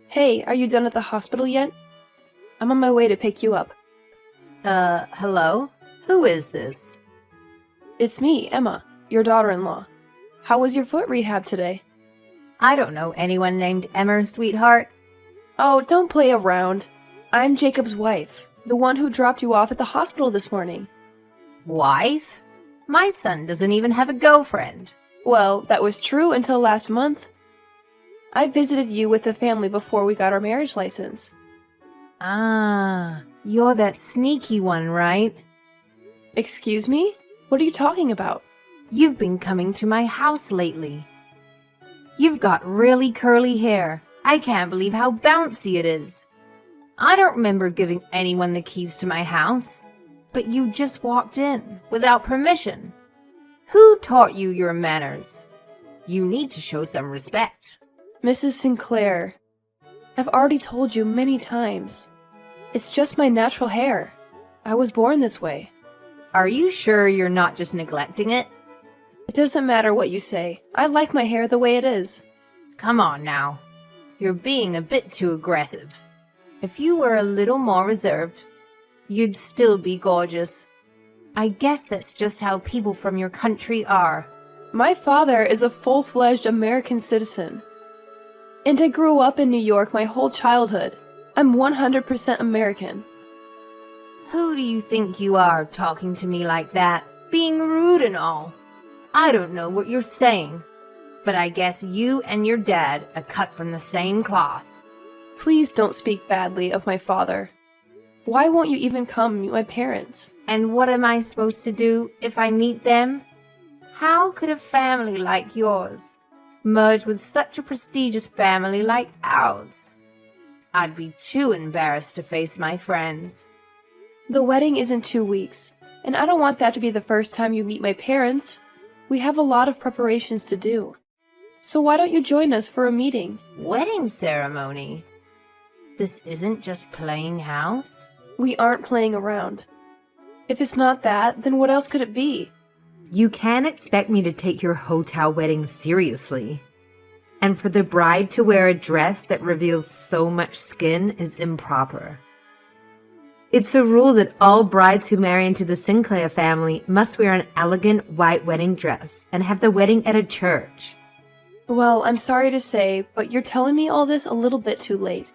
Hey, are you done at the hospital yet? I'm on my way to pick you up. Hello? Who is this? It's me, Emma, your daughter-in-law. How was your foot rehab today? I don't know anyone named Emmer, sweetheart. Oh, don't play around. I'm Jacob's wife, the one who dropped you off at the hospital this morning. Wife? My son doesn't even have a girlfriend. Well, that was true until last month. I visited you with the family before we got our marriage license. Ah, you're that sneaky one, right? Excuse me? What are you talking about? You've been coming to my house lately. You've got really curly hair. I can't believe how bouncy it is. I don't remember giving anyone the keys to my house, but you just walked in without permission. Who taught you your manners? You need to show some respect. Mrs. Sinclair, I've already told you many times. It's just my natural hair. I was born this way. Are you sure you're not just neglecting it? It doesn't matter what you say. I like my hair the way it is. Come on now. You're being a bit too aggressive. If you were a little more reserved, you'd still be gorgeous. I guess that's just how people from your country are. My father is a full-fledged American citizen. And I grew up in New York my whole childhood. I'm 100% American. Who do you think you are talking to me like that? Being rude and all. I don't know what you're saying, but I guess you and your dad are cut from the same cloth. Please don't speak badly of my father. Why won't you even come meet my parents? And what am I supposed to do if I meet them? How could a family like yours merge with such a prestigious family like ours? I'd be too embarrassed to face my friends. The wedding is in 2 weeks, and I don't want that to be the first time you meet my parents. We have a lot of preparations to do. So why don't you join us for a meeting? Wedding ceremony? This isn't just playing house? We aren't playing around. If it's not that, then what else could it be? You can't expect me to take your hotel wedding seriously. And for the bride to wear a dress that reveals so much skin is improper. It's a rule that all brides who marry into the Sinclair family must wear an elegant white wedding dress and have the wedding at a church. Well, I'm sorry to say, but you're telling me all this a little bit too late.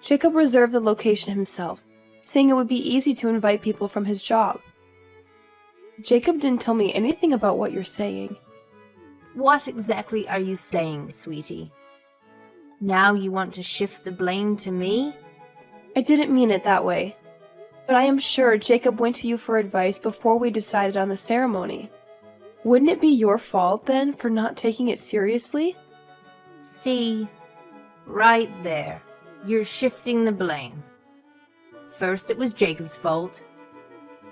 Jacob reserved the location himself, saying it would be easy to invite people from his job. Jacob didn't tell me anything about what you're saying. What exactly are you saying, sweetie? Now you want to shift the blame to me? I didn't mean it that way. But I am sure Jacob went to you for advice before we decided on the ceremony. Wouldn't it be your fault, then, for not taking it seriously? See, right there, you're shifting the blame. First it was Jacob's fault.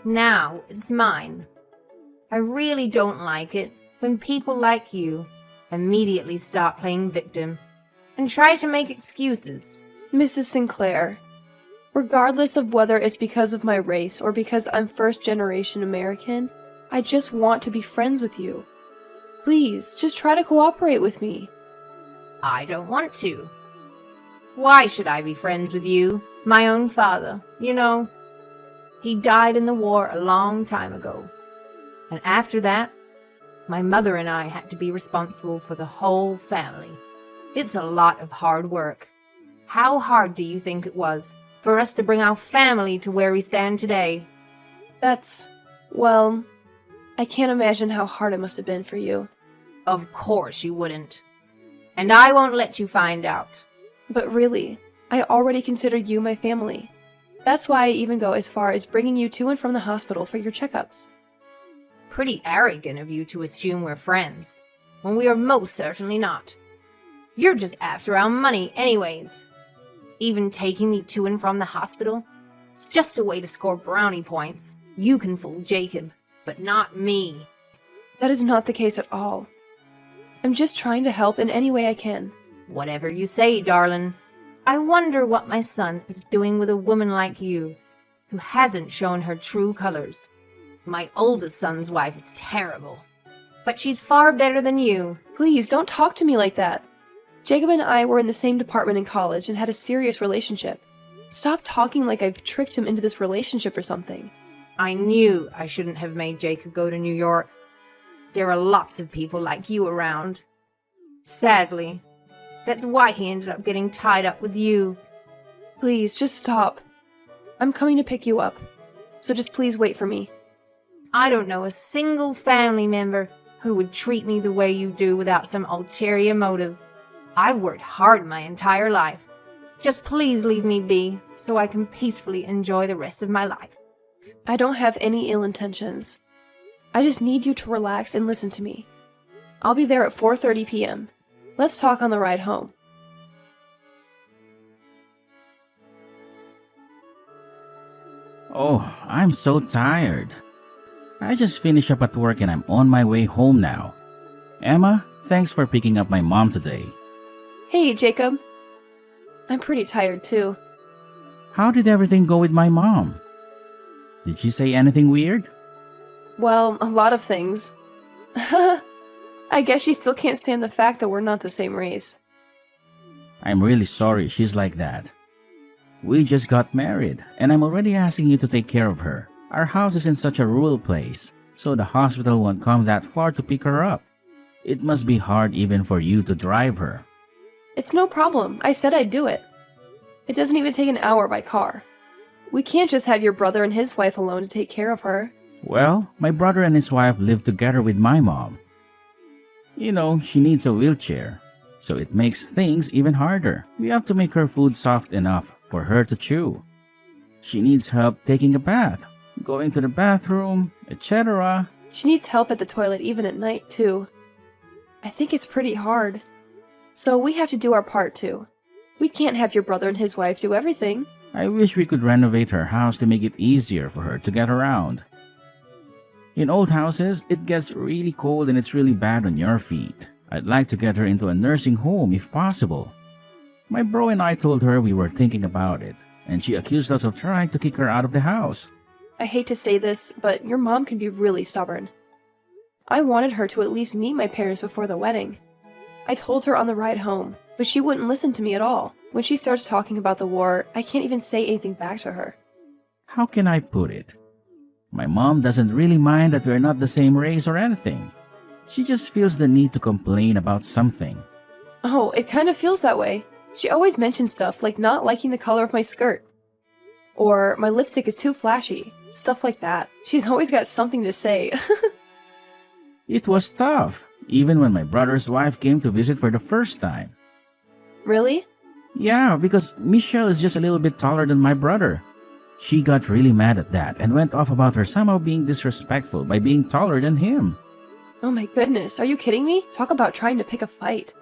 Now it's mine. I really don't like it when people like you immediately start playing victim and try to make excuses. Mrs. Sinclair, regardless of whether it's because of my race or because I'm first-generation American, I just want to be friends with you. Please, just try to cooperate with me. I don't want to. Why should I be friends with you? My own father, you know. He died in the war a long time ago. And after that, my mother and I had to be responsible for the whole family. It's a lot of hard work. How hard do you think it was for us to bring our family to where we stand today? Well, I can't imagine how hard it must have been for you. Of course you wouldn't. And I won't let you find out. But really, I already consider you my family. That's why I even go as far as bringing you to and from the hospital for your checkups. Pretty arrogant of you to assume we're friends, when we are most certainly not. You're just after our money anyways. Even taking me to and from the hospital, it's just a way to score brownie points. You can fool Jacob, but not me. That is not the case at all. I'm just trying to help in any way I can. Whatever you say, darling. I wonder what my son is doing with a woman like you, who hasn't shown her true colors. My oldest son's wife is terrible, but she's far better than you. Please, don't talk to me like that. Jacob and I were in the same department in college and had a serious relationship. Stop talking like I've tricked him into this relationship or something. I knew I shouldn't have made Jacob go to New York. There are lots of people like you around. Sadly, that's why he ended up getting tied up with you. Please, just stop. I'm coming to pick you up, so just please wait for me. I don't know a single family member who would treat me the way you do without some ulterior motive. I've worked hard my entire life. Just please leave me be so I can peacefully enjoy the rest of my life. I don't have any ill intentions. I just need you to relax and listen to me. I'll be there at 4:30 p.m. Let's talk on the ride home. Oh, I'm so tired. I just finished up at work and I'm on my way home now. Emma, thanks for picking up my mom today. Hey, Jacob. I'm pretty tired too. How did everything go with my mom? Did she say anything weird? Well, a lot of things. I guess she still can't stand the fact that we're not the same race. I'm really sorry she's like that. We just got married and I'm already asking you to take care of her. Our house is in such a rural place, so the hospital won't come that far to pick her up. It must be hard even for you to drive her. It's no problem. I said I'd do it. It doesn't even take an hour by car. We can't just have your brother and his wife alone to take care of her. Well, my brother and his wife live together with my mom. You know, she needs a wheelchair, so it makes things even harder. We have to make her food soft enough for her to chew. She needs help taking a bath, going to the bathroom, etc. She needs help at the toilet even at night, too. I think it's pretty hard. So we have to do our part, too. We can't have your brother and his wife do everything. I wish we could renovate her house to make it easier for her to get around. In old houses, it gets really cold and it's really bad on your feet. I'd like to get her into a nursing home if possible. My bro and I told her we were thinking about it, and she accused us of trying to kick her out of the house. I hate to say this, but your mom can be really stubborn. I wanted her to at least meet my parents before the wedding. I told her on the ride home, but she wouldn't listen to me at all. When she starts talking about the war, I can't even say anything back to her. How can I put it? My mom doesn't really mind that we're not the same race or anything. She just feels the need to complain about something. Oh, it kind of feels that way. She always mentions stuff like not liking the color of my skirt. Or my lipstick is too flashy. Stuff like that. She's always got something to say. It was tough, even when my brother's wife came to visit for the first time. Really? Yeah, because Michelle is just a little bit taller than my brother. She got really mad at that and went off about her somehow being disrespectful by being taller than him. Oh my goodness, are you kidding me? Talk about trying to pick a fight.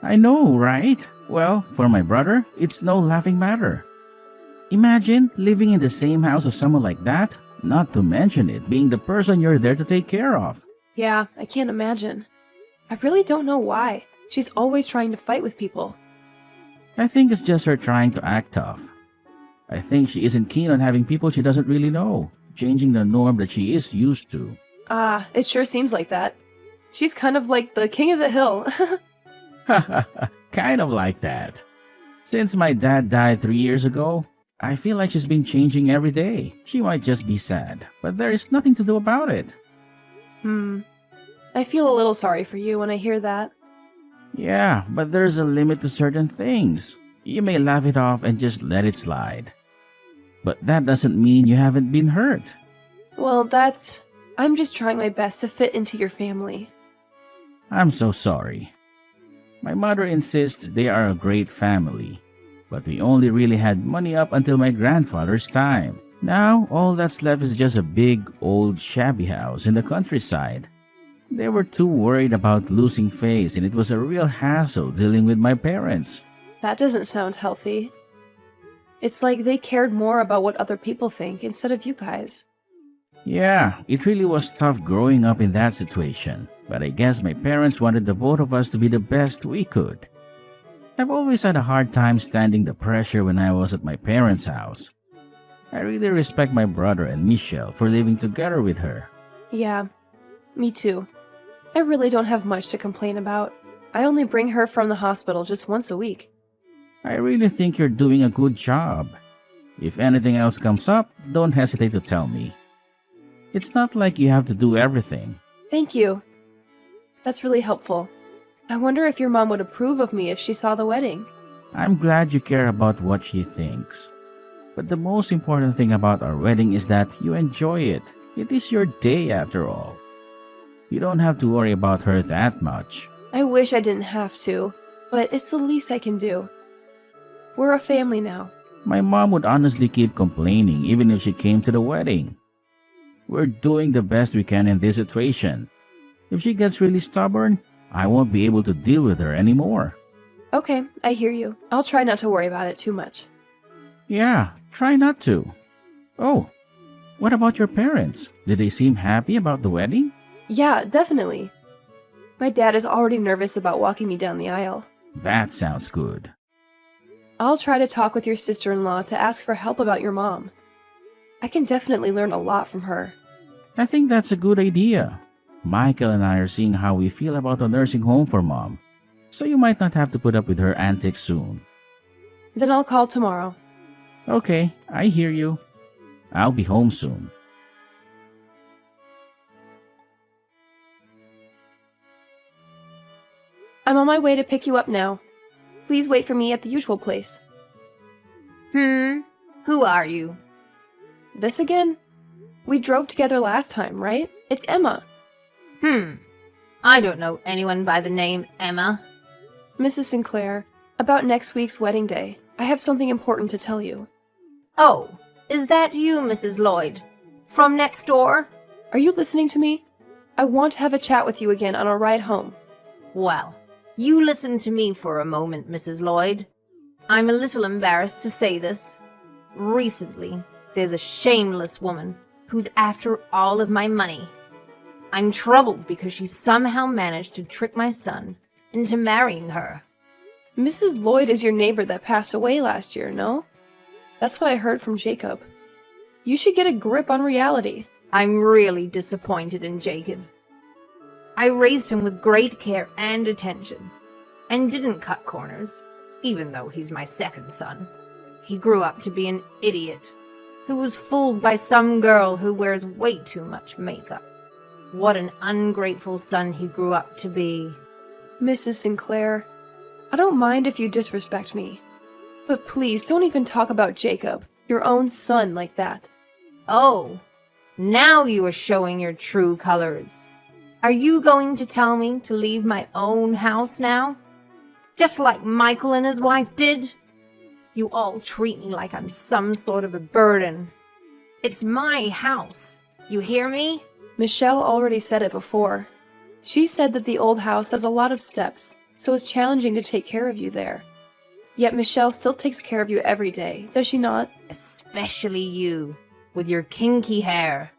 I know, right? Well, for my brother, it's no laughing matter. Imagine living in the same house as someone like that, not to mention it being the person you're there to take care of. Yeah, I can't imagine. I really don't know why. She's always trying to fight with people. I think it's just her trying to act tough. I think she isn't keen on having people she doesn't really know, changing the norm that she is used to. Ah, it sure seems like that. She's kind of like the king of the hill. Kind of like that. Since my dad died 3 years ago, I feel like she's been changing every day. She might just be sad, but there is nothing to do about it. I feel a little sorry for you when I hear that. Yeah, but there's a limit to certain things. You may laugh it off and just let it slide. But that doesn't mean you haven't been hurt. Well, I'm just trying my best to fit into your family. I'm so sorry. My mother insists they are a great family, but we only really had money up until my grandfather's time. Now, all that's left is just a big, old, shabby house in the countryside. They were too worried about losing face, and it was a real hassle dealing with my parents. That doesn't sound healthy. It's like they cared more about what other people think instead of you guys. Yeah, it really was tough growing up in that situation, but I guess my parents wanted the both of us to be the best we could. I've always had a hard time standing the pressure when I was at my parents' house. I really respect my brother and Michelle for living together with her. Yeah, me too. I really don't have much to complain about. I only bring her from the hospital just once a week. I really think you're doing a good job. If anything else comes up, don't hesitate to tell me. It's not like you have to do everything. Thank you. That's really helpful. I wonder if your mom would approve of me if she saw the wedding. I'm glad you care about what she thinks. But the most important thing about our wedding is that you enjoy it. It is your day after all. You don't have to worry about her that much. I wish I didn't have to, but it's the least I can do. We're a family now. My mom would honestly keep complaining even if she came to the wedding. We're doing the best we can in this situation. If she gets really stubborn, I won't be able to deal with her anymore. Okay, I hear you. I'll try not to worry about it too much. Yeah, try not to. Oh, what about your parents? Did they seem happy about the wedding? Yeah, definitely. My dad is already nervous about walking me down the aisle. That sounds good. I'll try to talk with your sister-in-law to ask for help about your mom. I can definitely learn a lot from her. I think that's a good idea. Michael and I are seeing how we feel about the nursing home for mom, so you might not have to put up with her antics soon. Then I'll call tomorrow. Okay, I hear you. I'll be home soon. I'm on my way to pick you up now. Please wait for me at the usual place. Who are you? This again? We drove together last time, right? It's Emma. I don't know anyone by the name Emma. Mrs. Sinclair, about next week's wedding day, I have something important to tell you. Oh, is that you, Mrs. Lloyd? From next door? Are you listening to me? I want to have a chat with you again on our ride home. Well, you listen to me for a moment, Mrs. Lloyd. I'm a little embarrassed to say this. Recently, there's a shameless woman who's after all of my money. I'm troubled because she somehow managed to trick my son into marrying her. Mrs. Lloyd is your neighbor that passed away last year, no? That's what I heard from Jacob. You should get a grip on reality. I'm really disappointed in Jacob. I raised him with great care and attention, and didn't cut corners, even though he's my second son. He grew up to be an idiot, who was fooled by some girl who wears way too much makeup. What an ungrateful son he grew up to be. Mrs. Sinclair, I don't mind if you disrespect me, but please don't even talk about Jacob, your own son, like that. Oh, now you are showing your true colors. Are you going to tell me to leave my own house now? Just like Michael and his wife did? You all treat me like I'm some sort of a burden. It's my house. You hear me? Michelle already said it before. She said that the old house has a lot of steps, so it's challenging to take care of you there. Yet Michelle still takes care of you every day, does she not? Especially you, with your kinky hair.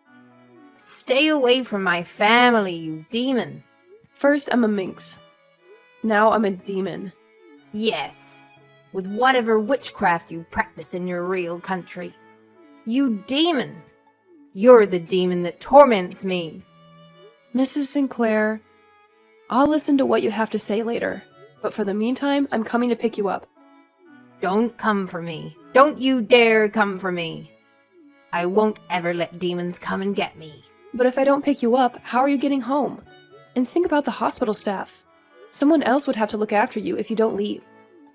Stay away from my family, you demon. First, I'm a minx. Now I'm a demon. Yes, with whatever witchcraft you practice in your real country. You demon. You're the demon that torments me. Mrs. Sinclair, I'll listen to what you have to say later, but for the meantime, I'm coming to pick you up. Don't come for me. Don't you dare come for me. I won't ever let demons come and get me. But if I don't pick you up, how are you getting home? And think about the hospital staff. Someone else would have to look after you if you don't leave.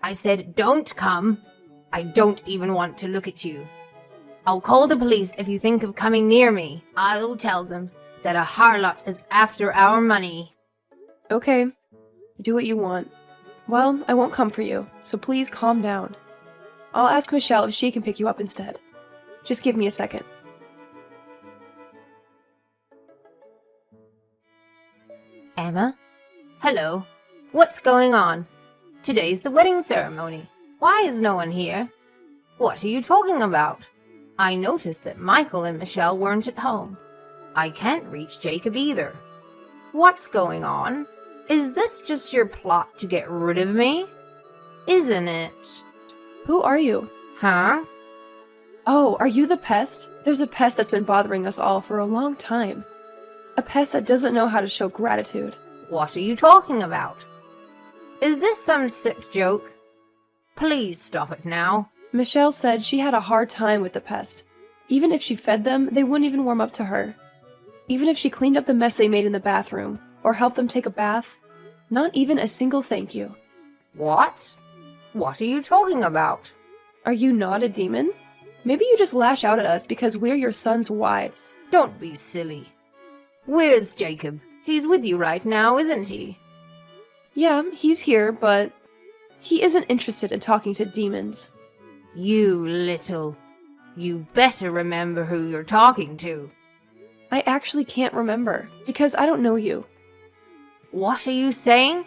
I said don't come. I don't even want to look at you. I'll call the police if you think of coming near me. I'll tell them that a harlot is after our money. Okay, do what you want. Well, I won't come for you, so please calm down. I'll ask Michelle if she can pick you up instead. Just give me a second. Emma? Hello. What's going on? Today's the wedding ceremony. Why is no one here? What are you talking about? I noticed that Michael and Michelle weren't at home. I can't reach Jacob either. What's going on? Is this just your plot to get rid of me? Isn't it? Who are you? Huh? Oh, are you the pest? There's a pest that's been bothering us all for a long time. A pest that doesn't know how to show gratitude. What are you talking about? Is this some sick joke? Please stop it now. Michelle said she had a hard time with the pest. Even if she fed them, they wouldn't even warm up to her. Even if she cleaned up the mess they made in the bathroom, or helped them take a bath, not even a single thank you. What? What are you talking about? Are you not a demon? Maybe you just lash out at us because we're your son's wives. Don't be silly. Where's Jacob? He's with you right now, isn't he? Yeah, he's here, but he isn't interested in talking to demons. You better remember who you're talking to. I actually can't remember, because I don't know you. What are you saying?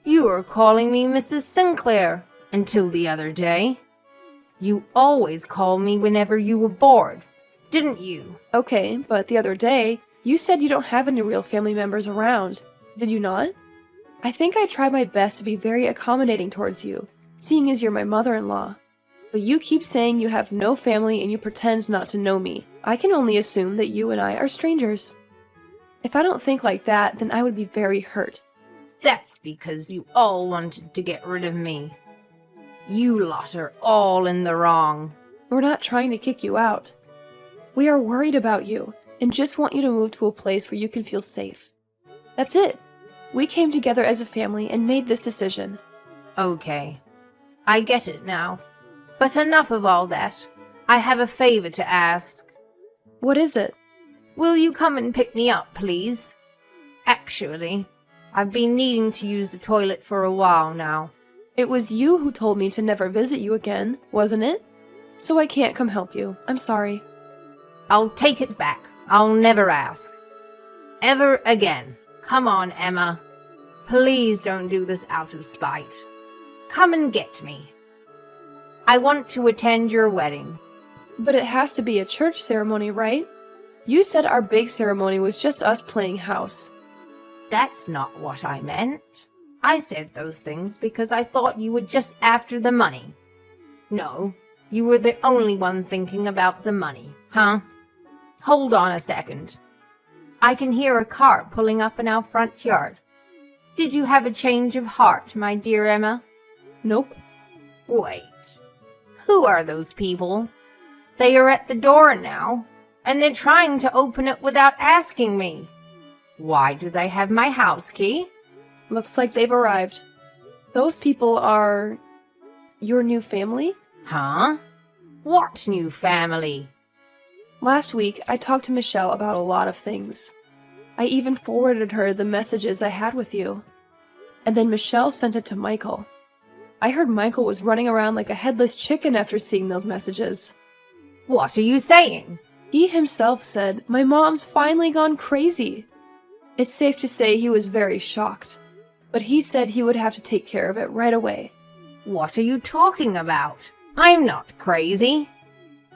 You were calling me Mrs. Sinclair until the other day. You always called me whenever you were bored, didn't you? Okay, but the other day, you said you don't have any real family members around. Did you not? I think I tried my best to be very accommodating towards you, seeing as you're my mother-in-law. But you keep saying you have no family and you pretend not to know me. I can only assume that you and I are strangers. If I don't think like that, then I would be very hurt. That's because you all wanted to get rid of me. You lot are all in the wrong. We're not trying to kick you out. We are worried about you and just want you to move to a place where you can feel safe. That's it. We came together as a family and made this decision. Okay, I get it now. But enough of all that. I have a favor to ask. What is it? Will you come and pick me up, please? Actually, I've been needing to use the toilet for a while now. It was you who told me to never visit you again, wasn't it? So I can't come help you. I'm sorry. I'll take it back. I'll never ask. Ever again. Come on, Emma. Please don't do this out of spite. Come and get me. I want to attend your wedding. But it has to be a church ceremony, right? You said our big ceremony was just us playing house. That's not what I meant. I said those things because I thought you were just after the money. No, you were the only one thinking about the money, huh? Hold on a second. I can hear a car pulling up in our front yard. Did you have a change of heart, my dear Emma? Nope. Wait. Who are those people? They are at the door now, and they're trying to open it without asking me. Why do they have my house key? Looks like they've arrived. Those people are... your new family? Huh? What new family? Last week, I talked to Michelle about a lot of things. I even forwarded her the messages I had with you. And then Michelle sent it to Michael. I heard Michael was running around like a headless chicken after seeing those messages. What are you saying? He himself said, "My mom's finally gone crazy." It's safe to say he was very shocked. But he said he would have to take care of it right away. What are you talking about? I'm not crazy.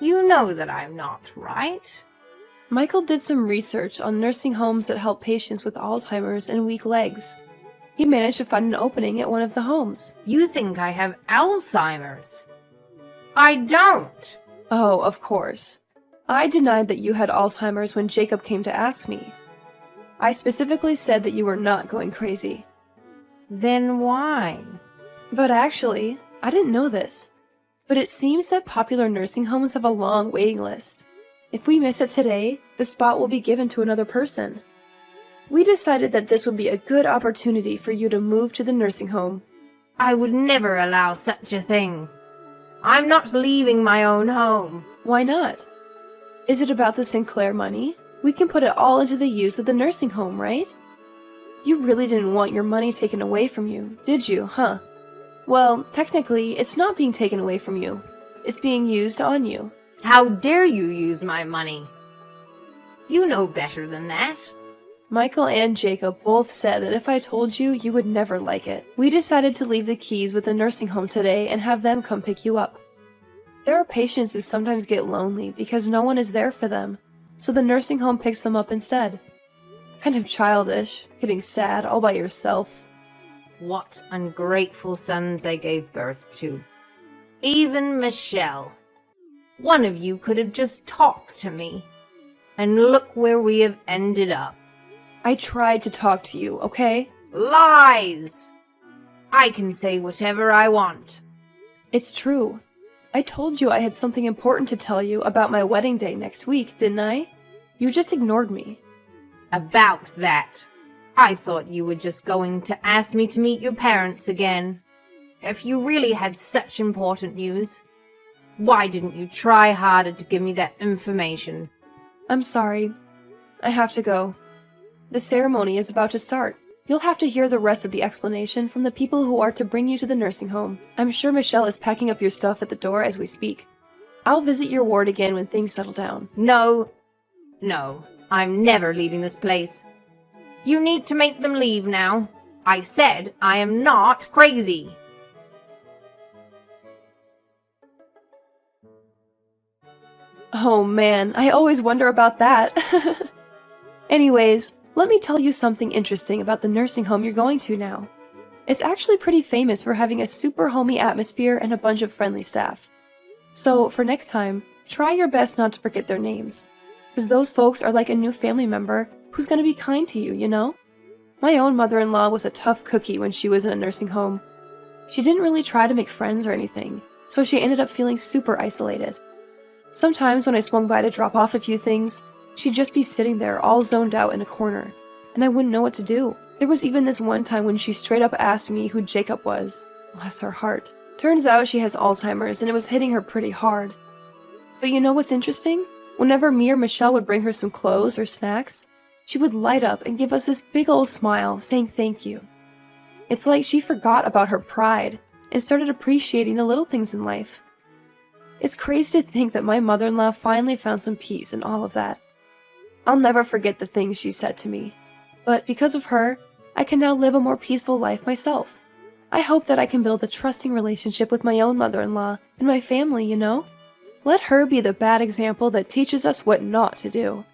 You know that I'm not, right? Michael did some research on nursing homes that help patients with Alzheimer's and weak legs. He managed to find an opening at one of the homes. You think I have Alzheimer's? I don't. Oh, of course. I denied that you had Alzheimer's when Jacob came to ask me. I specifically said that you were not going crazy. Then why? But actually, I didn't know this. But it seems that popular nursing homes have a long waiting list. If we miss it today, the spot will be given to another person. We decided that this would be a good opportunity for you to move to the nursing home. I would never allow such a thing. I'm not leaving my own home. Why not? Is it about the Sinclair money? We can put it all into the use of the nursing home, right? You really didn't want your money taken away from you, did you, huh? Well, technically, it's not being taken away from you. It's being used on you. How dare you use my money? You know better than that. Michael and Jacob both said that if I told you, you would never like it. We decided to leave the keys with the nursing home today and have them come pick you up. There are patients who sometimes get lonely because no one is there for them, so the nursing home picks them up instead. Kind of childish, getting sad all by yourself. What ungrateful sons I gave birth to. Even Michelle. One of you could have just talked to me. And look where we have ended up. I tried to talk to you, okay? Lies! I can say whatever I want. It's true. I told you I had something important to tell you about my wedding day next week, didn't I? You just ignored me. About that. I thought you were just going to ask me to meet your parents again. If you really had such important news, why didn't you try harder to give me that information? I'm sorry. I have to go. The ceremony is about to start. You'll have to hear the rest of the explanation from the people who are to bring you to the nursing home. I'm sure Michelle is packing up your stuff at the door as we speak. I'll visit your ward again when things settle down. No, I'm never leaving this place. You need to make them leave now. I said I am not crazy. Oh man, I always wonder about that. Anyways, let me tell you something interesting about the nursing home you're going to now. It's actually pretty famous for having a super homey atmosphere and a bunch of friendly staff. So, for next time, try your best not to forget their names. Because those folks are like a new family member who's gonna be kind to you, you know? My own mother-in-law was a tough cookie when she was in a nursing home. She didn't really try to make friends or anything, so she ended up feeling super isolated. Sometimes when I swung by to drop off a few things, she'd just be sitting there all zoned out in a corner, and I wouldn't know what to do. There was even this one time when she straight up asked me who Jacob was. Bless her heart. Turns out she has Alzheimer's and it was hitting her pretty hard. But you know what's interesting? Whenever me or Michelle would bring her some clothes or snacks, she would light up and give us this big old smile saying thank you. It's like she forgot about her pride and started appreciating the little things in life. It's crazy to think that my mother-in-law finally found some peace in all of that. I'll never forget the things she said to me. But because of her, I can now live a more peaceful life myself. I hope that I can build a trusting relationship with my own mother-in-law and my family, you know? Let her be the bad example that teaches us what not to do.